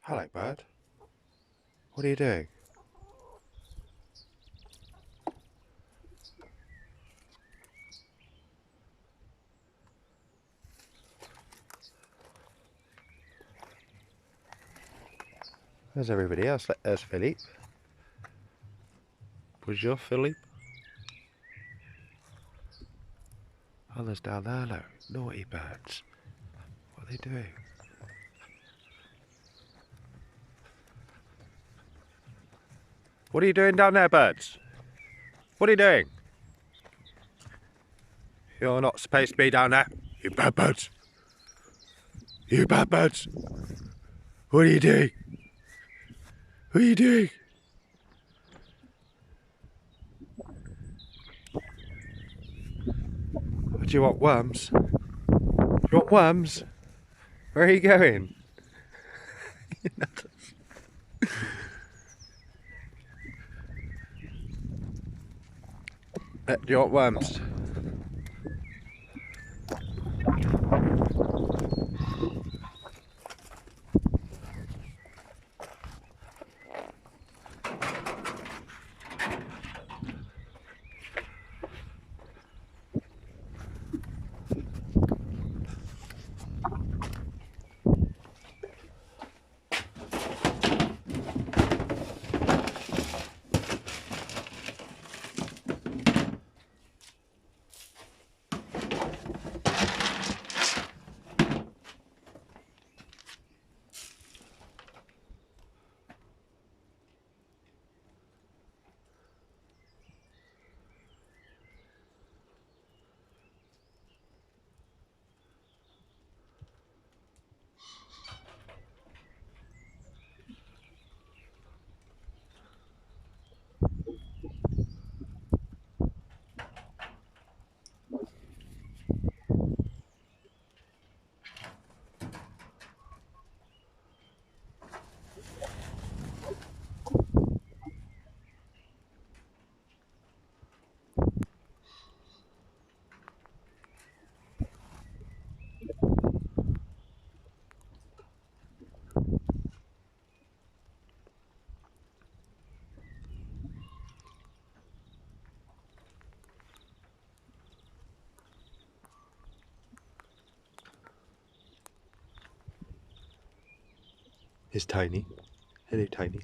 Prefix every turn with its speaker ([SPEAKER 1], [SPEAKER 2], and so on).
[SPEAKER 1] Hello, bird. What are you doing? There's everybody else. There's Philippe. Bonjour, Philippe. Others down there, look. Naughty birds. What are they doing? What are you doing down there, birds? What are you doing? You're not supposed to be down there. You bad birds. You bad birds. What are you doing? What are you doing? Do you want worms? Do you want worms? Where are you going? Do you want worms? It's Tiny. Hello, Tiny.